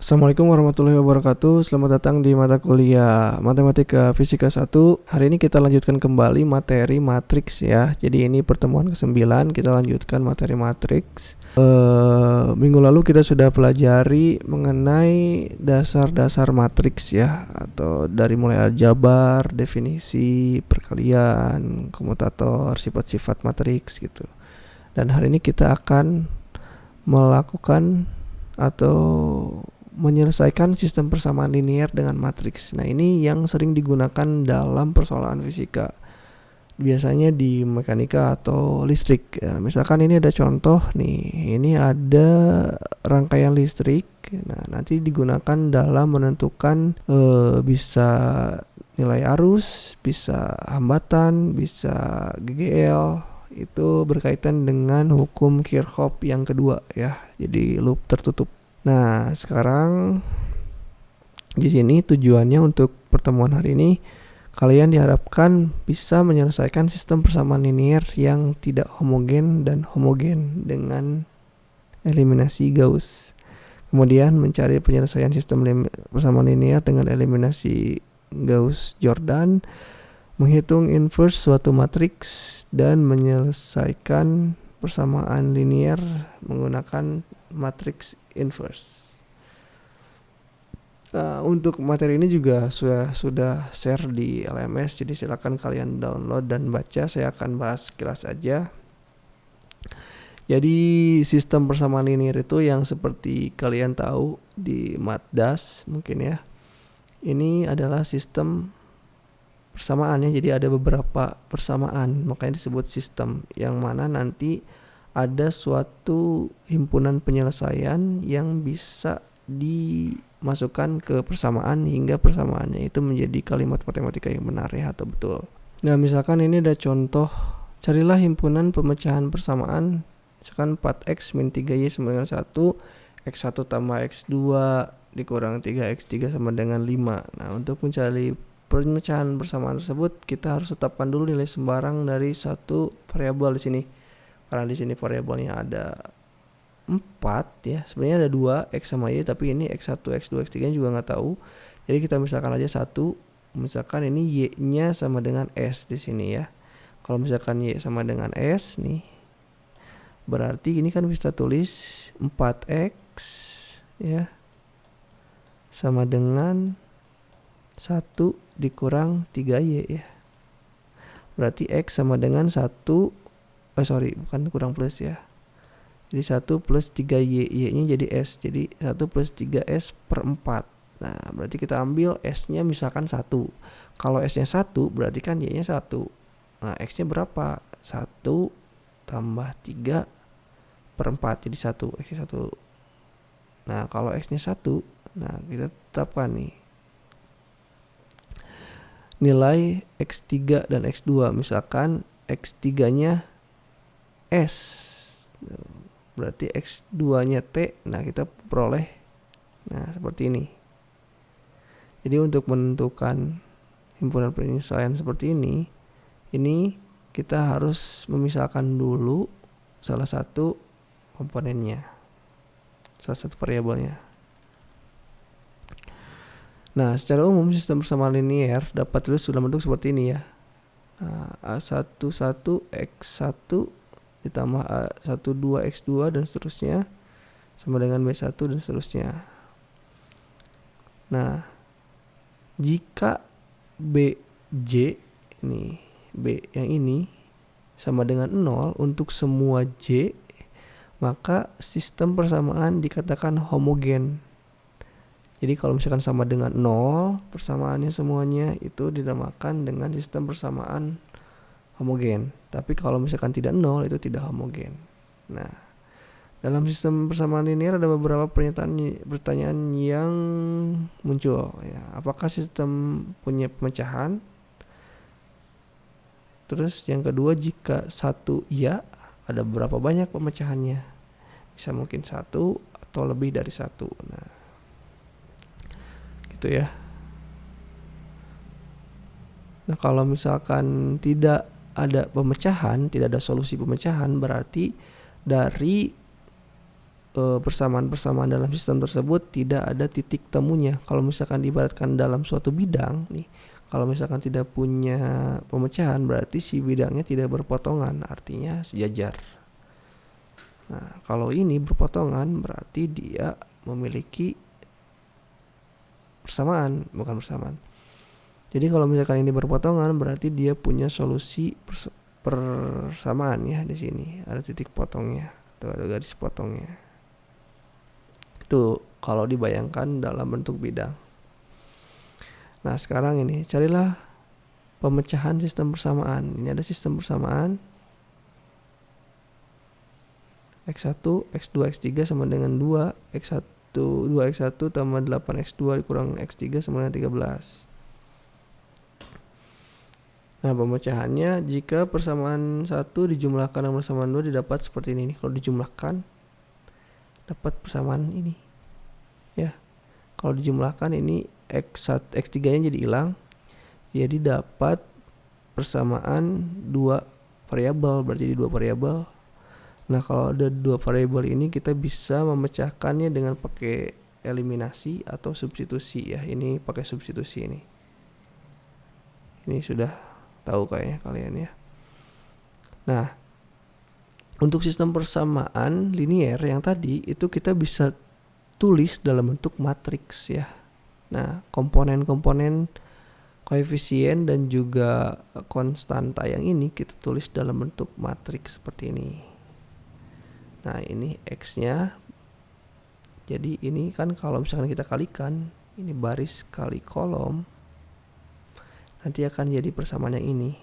Assalamualaikum warahmatullahi wabarakatuh. Selamat datang di mata kuliah Matematika Fisika 1. Hari ini kita lanjutkan kembali materi matriks ya. Jadi ini pertemuan ke-9, kita lanjutkan materi matriks. Minggu lalu kita sudah pelajari mengenai dasar-dasar matriks ya, atau dari mulai aljabar, definisi, perkalian, komutator, sifat-sifat matriks gitu. Dan hari ini kita akan melakukan atau menyelesaikan sistem persamaan linear dengan matriks. Nah, ini yang sering digunakan dalam persoalan fisika. Biasanya di mekanika atau listrik. Ya, misalkan ini ada contoh nih. Ini ada rangkaian listrik. Nah, nanti digunakan dalam menentukan bisa nilai arus, bisa hambatan, bisa GGL. Itu berkaitan dengan hukum Kirchhoff yang kedua ya. Jadi loop tertutup. Nah, sekarang di sini tujuannya untuk pertemuan hari ini, kalian diharapkan bisa menyelesaikan sistem persamaan linear yang tidak homogen dan homogen dengan eliminasi Gauss. Kemudian mencari penyelesaian sistem persamaan linear dengan eliminasi Gauss-Jordan, menghitung inverse suatu matriks, dan menyelesaikan persamaan linear menggunakan matriks inverse. Untuk materi ini juga sudah share di LMS, jadi silakan kalian download dan baca. Saya akan bahas sekilas aja. Jadi sistem persamaan linear itu yang seperti kalian tahu di MATDAS mungkin ya. Ini adalah sistem persamaannya, jadi ada beberapa persamaan, makanya disebut sistem, yang mana nanti ada suatu himpunan penyelesaian yang bisa dimasukkan ke persamaan hingga persamaannya itu menjadi kalimat matematika yang benar ya atau betul. Nah, misalkan ini ada contoh, carilah himpunan pemecahan persamaan, misalkan 4x min 3y sama dengan 1, x1 tambah x2 dikurang 3x3 sama dengan 5. Nah, untuk mencari pemecahan persamaan tersebut kita harus tetapkan dulu nilai sembarang dari satu variabel di sini. Karena di sini variabelnya ada 4 ya. Sebenarnya ada 2 x sama y, tapi ini x1, x2, x3 juga nggak tahu. Jadi kita misalkan aja 1. Misalkan ini y-nya sama dengan s di sini ya. Kalau misalkan y sama dengan s nih, berarti ini kan bisa tulis 4x ya sama dengan 1 dikurang 3y ya. Berarti x sama dengan 1, bukan kurang plus ya. Jadi 1 plus 3y, y-nya jadi s. Jadi 1 plus 3s per 4. Nah, berarti kita ambil s-nya misalkan 1. Kalau s-nya 1, berarti kan y-nya 1. Nah, x-nya berapa? 1 tambah 3 per 4. Jadi 1, x-nya 1. Nah, kalau x-nya 1, nah kita tetapkan nih nilai x3 dan x2. Misalkan x3-nya S, berarti x2-nya T. Nah, kita peroleh seperti ini. Jadi untuk menentukan himpunan penyelesaian seperti ini kita harus memisahkan dulu salah satu komponennya, salah satu variabelnya. Nah, secara umum sistem persamaan linear dapat ditulis dalam bentuk seperti ini ya. A11 x1 ditambah A12 x2 dan seterusnya sama dengan B1 dan seterusnya. Nah, jika BJ ini, B yang ini sama dengan 0 untuk semua J, maka sistem persamaan dikatakan homogen. Jadi kalau misalkan sama dengan 0, persamaannya semuanya itu dinamakan dengan sistem persamaan homogen. Tapi kalau misalkan tidak 0, itu tidak homogen. Nah, dalam sistem persamaan linear ada beberapa pertanyaan yang muncul ya. Apakah sistem punya pemecahan? Terus yang kedua, jika 1 ya, ada berapa banyak pemecahannya? Bisa mungkin 1 atau lebih dari 1. Nah, gitu ya. Nah, kalau misalkan tidak ada pemecahan, tidak ada solusi pemecahan, berarti dari persamaan-persamaan dalam sistem tersebut tidak ada titik temunya. Kalau misalkan diibaratkan dalam suatu bidang nih, kalau misalkan tidak punya pemecahan berarti si bidangnya tidak berpotongan, artinya sejajar. Nah, kalau ini berpotongan berarti dia memiliki persamaan, bukan persamaan. Jadi kalau misalkan ini berpotongan berarti dia punya solusi persamaan ya, di sini ada titik potongnya atau ada garis potongnya. Itu kalau dibayangkan dalam bentuk bidang. Nah, sekarang ini carilah pemecahan sistem persamaan. Ini ada sistem persamaan X1, X2, X3 sama dengan 2, X1, 2X1 tambah 8X2 dikurang X3 sama dengan 13. Nah, pemecahannya jika persamaan 1 dijumlahkan dengan persamaan 2 didapat seperti ini. Kalau dijumlahkan dapat persamaan ini ya. Kalau dijumlahkan ini X1, X3 nya jadi hilang, jadi dapat persamaan 2 variabel, berarti 2 variabel. Nah, kalau ada 2 variabel ini kita bisa memecahkannya dengan pakai eliminasi atau substitusi ya. Ini pakai substitusi ini. Ini sudah tahu kayaknya kalian ya. Nah, untuk sistem persamaan linear yang tadi itu kita bisa tulis dalam bentuk matriks ya. Nah, komponen-komponen koefisien dan juga konstanta yang ini kita tulis dalam bentuk matriks seperti ini. Nah, ini X-nya. Jadi ini kan kalau misalkan kita kalikan, ini baris kali kolom, nanti akan jadi persamaan yang ini.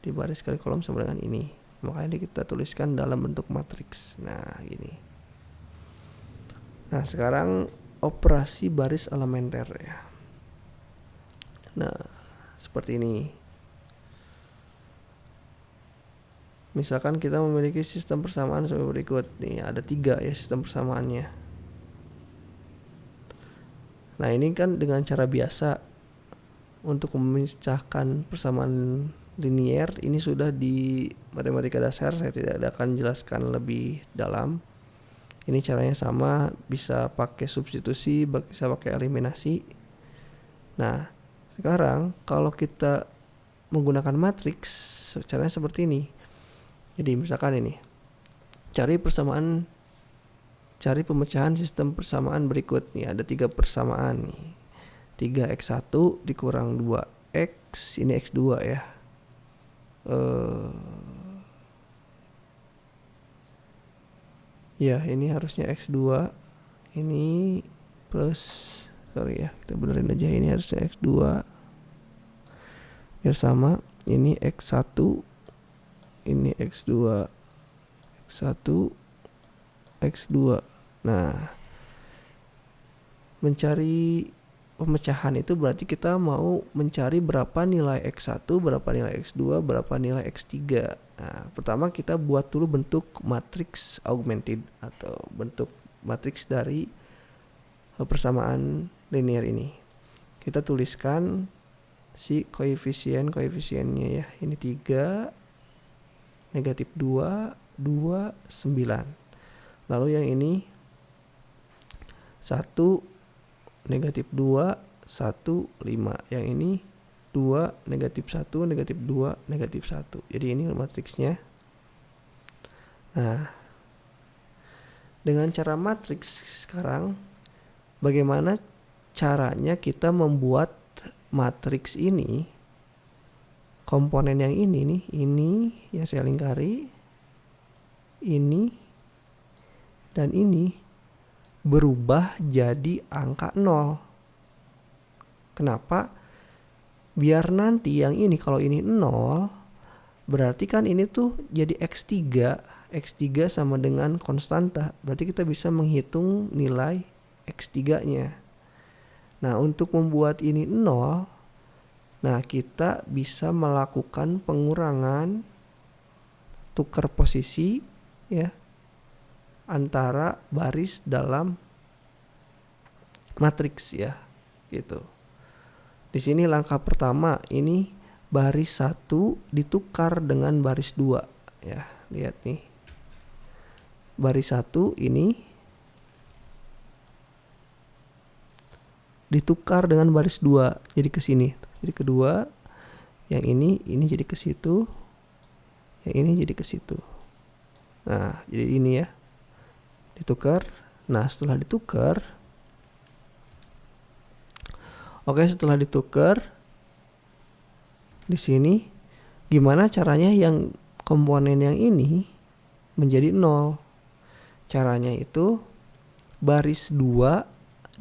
Jadi baris kali kolom sama dengan ini. Makanya kita tuliskan dalam bentuk matriks. Nah, gini. Nah, sekarang operasi baris elementer ya. Nah, seperti ini. Misalkan kita memiliki sistem persamaan sebagai berikut. Nih, ada 3 ya sistem persamaannya. Nah, ini kan dengan cara biasa untuk memecahkan persamaan linear ini sudah di matematika dasar, saya tidak akan jelaskan lebih dalam. Ini caranya sama, bisa pakai substitusi, bisa pakai eliminasi. Nah, sekarang kalau kita menggunakan matriks, caranya seperti ini. Jadi misalkan ini, cari pemecahan sistem persamaan berikut nih, ada 3 persamaan nih. 3x1 dikurang 2x, ini x2 ya. Ya, ini harusnya x2, ini plus, sorry ya, kita benerin aja, ini harusnya x2 biar sama. Ini x1, ini x2, x1, x2. Nah, mencari pemecahan itu berarti kita mau mencari berapa nilai X1, berapa nilai X2, berapa nilai X3. Nah, pertama kita buat dulu bentuk matriks augmented atau bentuk matriks dari persamaan linear ini. Kita tuliskan si koefisiennya ya. Ini 3, negatif 2, 2, 9. Lalu yang ini 1, negatif 2, 1, 5. Yang ini 2, negatif 1, negatif 2, negatif 1. Jadi ini matriksnya. Nah, dengan cara matriks sekarang, bagaimana caranya kita membuat matriks ini, komponen yang ini nih, ini yang saya lingkari, ini, dan ini berubah jadi angka 0. Kenapa? Biar nanti yang ini, kalau ini 0, berarti kan ini tuh jadi X3. X3 sama dengan konstanta. Berarti kita bisa menghitung nilai X3-nya. Nah, untuk membuat ini 0, nah kita bisa melakukan pengurangan, tukar posisi ya, antara baris dalam matriks ya, gitu. Di sini langkah pertama, ini baris 1 ditukar dengan baris 2 ya. Lihat nih. Baris 1 ini ditukar dengan baris 2 jadi ke sini. Jadi kedua, yang ini jadi ke situ, yang ini jadi ke situ. Nah, jadi ini ya. Ditukar. Nah, setelah ditukar, setelah ditukar di sini gimana caranya yang komponen yang ini menjadi 0? Caranya itu baris 2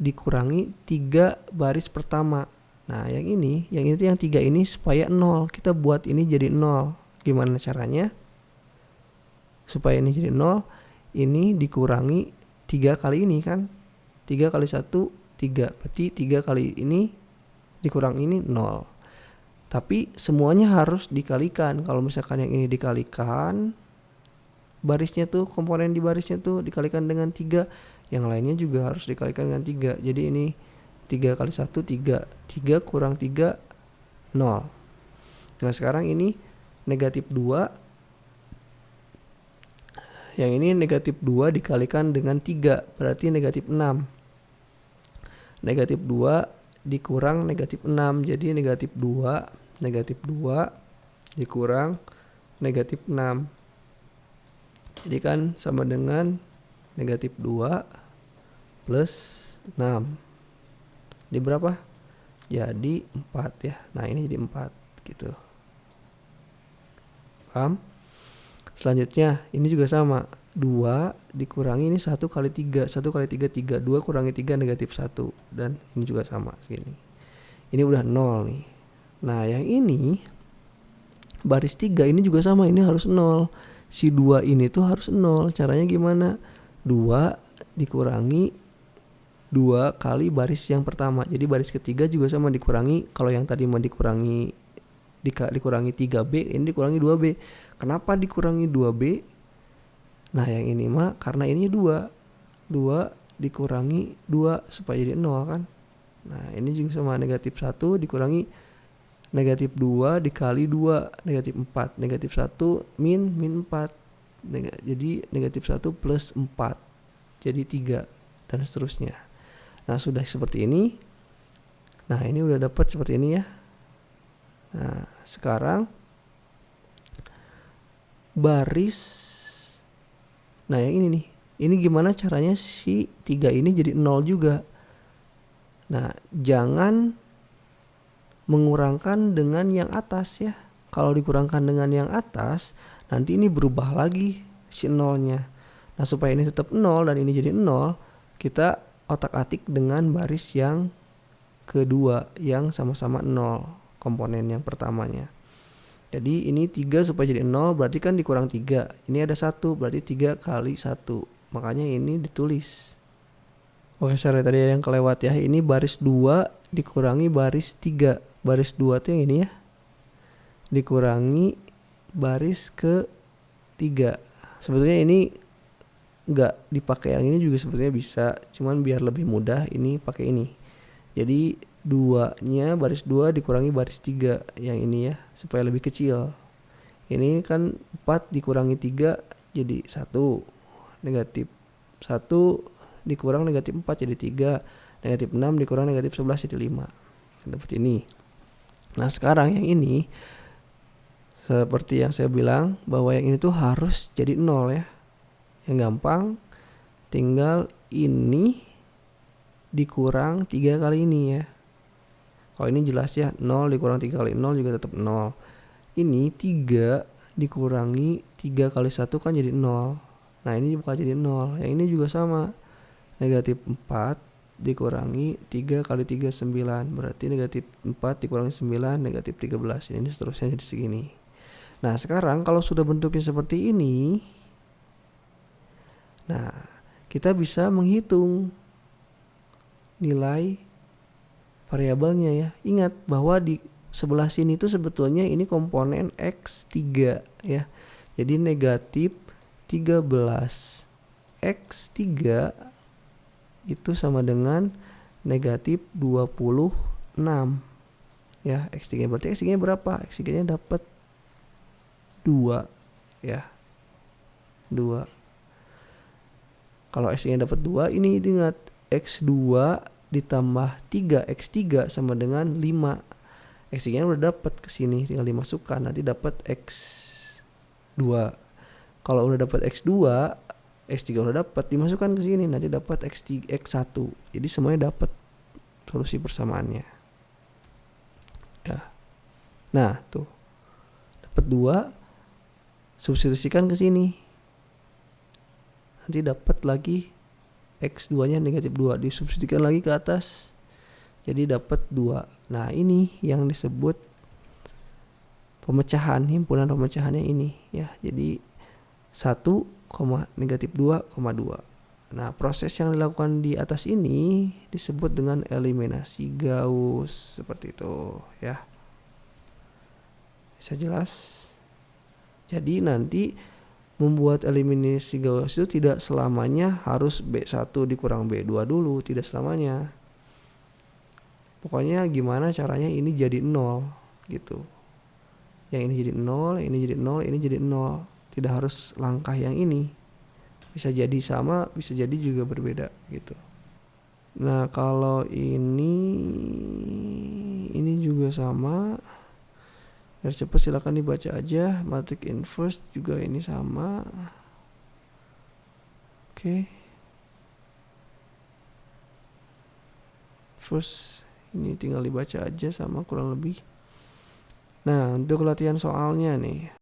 dikurangi 3 baris pertama. Nah, yang itu yang 3 ini supaya 0. Kita buat ini jadi 0. Gimana caranya? Supaya ini jadi 0, ini dikurangi 3 kali ini kan. 3 kali 1, 3. Berarti 3 kali ini dikurang ini 0. Tapi semuanya harus dikalikan. Kalau misalkan yang ini dikalikan, barisnya tuh, komponen di barisnya tuh dikalikan dengan 3, yang lainnya juga harus dikalikan dengan 3. Jadi ini 3 kali 1, 3. 3 kurang 3, 0. Nah, sekarang ini negatif 2. Yang ini negatif 2 dikalikan dengan 3, berarti negatif 6. Negatif 2 dikurang negatif 6, jadi negatif 2 dikurang negatif 6. Jadi kan sama dengan negatif 2 plus 6. Jadi berapa? Jadi 4 ya. Nah, ini jadi 4 gitu. Paham? Selanjutnya ini juga sama. 2 dikurangi ini 1 kali 3. 1 kali 3, 3. 2 kurangi 3 negatif 1. Dan ini juga sama segini. Ini udah 0 nih. Nah, yang ini baris 3 ini juga sama. Ini harus 0. Si 2 ini tuh harus 0. Caranya gimana? 2 dikurangi 2 kali baris yang pertama. Jadi baris ketiga juga sama dikurangi. Kalau yang tadi mau dikurangi 3B, ini dikurangi 2B. Kenapa dikurangi 2B? Nah, yang ini mah karena ini 2 dikurangi 2 supaya jadi 0 kan. Nah, ini juga sama, negatif 1 dikurangi negatif 2 dikali 2, negatif 4. Negatif 1 min 4. Jadi negatif 1 plus 4. Jadi 3 dan seterusnya. Nah, sudah seperti ini. Nah, ini udah dapat seperti ini ya. Nah, sekarang baris, nah yang ini nih, ini gimana caranya si 3 ini jadi 0 juga. Nah, jangan mengurangkan dengan yang atas ya. Kalau dikurangkan dengan yang atas, nanti ini berubah lagi si 0-nya. Nah, supaya ini tetap 0 dan ini jadi 0, kita otak-atik dengan baris yang kedua yang sama-sama 0, komponen yang pertamanya. Jadi ini 3 supaya jadi 0 berarti kan dikurang 3. Ini ada 1 berarti 3 kali 1. Makanya ini ditulis. Oke, sorry tadi yang kelewat ya. Ini baris 2 dikurangi baris 3. Baris 2 tuh yang ini ya. Dikurangi baris ke 3. Sebetulnya ini enggak dipakai yang ini juga sebetulnya bisa. Cuman biar lebih mudah ini pakai ini. Jadi 2-nya baris 2 dikurangi baris 3 yang ini ya, supaya lebih kecil. Ini kan 4 dikurangi 3 jadi 1. Negatif 1 dikurang negatif 4 jadi 3. Negatif 6 dikurang negatif 11 jadi 5. Dapat ini. Nah, sekarang yang ini seperti yang saya bilang bahwa yang ini tuh harus jadi 0 ya. Yang gampang tinggal ini dikurang 3 kali ini ya. Kalau ini jelas ya, 0 dikurang 3 kali 0 juga tetap 0. Ini 3 dikurangi 3 kali 1 kan jadi 0. Nah, ini bukan jadi 0. Yang ini juga sama. Negatif 4 dikurangi 3 kali 3 9. Berarti negatif 4 dikurangi 9 negatif 13. Ini seterusnya jadi segini. Nah, sekarang kalau sudah bentuknya seperti ini, nah, kita bisa menghitung nilai variabelnya ya. Ingat bahwa di sebelah sini tuh sebetulnya ini komponen X3 ya. Jadi negatif 13 X3 itu sama dengan negatif 26 ya. X3 berarti X3 berapa? X3 nya dapat 2 ya. 2. Kalau X3 dapat 2, ini ingat X2 ditambah 3, X3 sama dengan 5. X3 nya udah dapat ke sini, tinggal dimasukkan, nanti dapat X2. Kalau udah dapat X2, X3 udah dapat, dimasukkan ke sini, nanti dapat X1. Jadi semuanya dapat solusi persamaannya. Ya. Nah, tuh. Dapat 2, substitusikan ke sini. Nanti dapat lagi X2-nya negatif 2, disubstitusikan lagi ke atas. Jadi dapat 2. Nah, ini yang disebut pemecahan, himpunan pemecahannya ini ya. Jadi 1, negatif 2,2. Nah, proses yang dilakukan di atas ini disebut dengan eliminasi Gauss, seperti itu ya. Bisa jelas? Jadi nanti membuat eliminasi Gauss itu tidak selamanya harus B1 dikurang B2 dulu, tidak selamanya. Pokoknya gimana caranya ini jadi 0 gitu. Yang ini jadi 0, ini jadi 0, ini jadi 0. Tidak harus langkah yang ini. Bisa jadi sama, bisa jadi juga berbeda gitu. Nah, kalau ini juga sama. Biar cepat silakan dibaca aja. Matrix inverse juga ini sama. Oke. First ini tinggal dibaca aja sama kurang lebih. Nah, untuk latihan soalnya nih.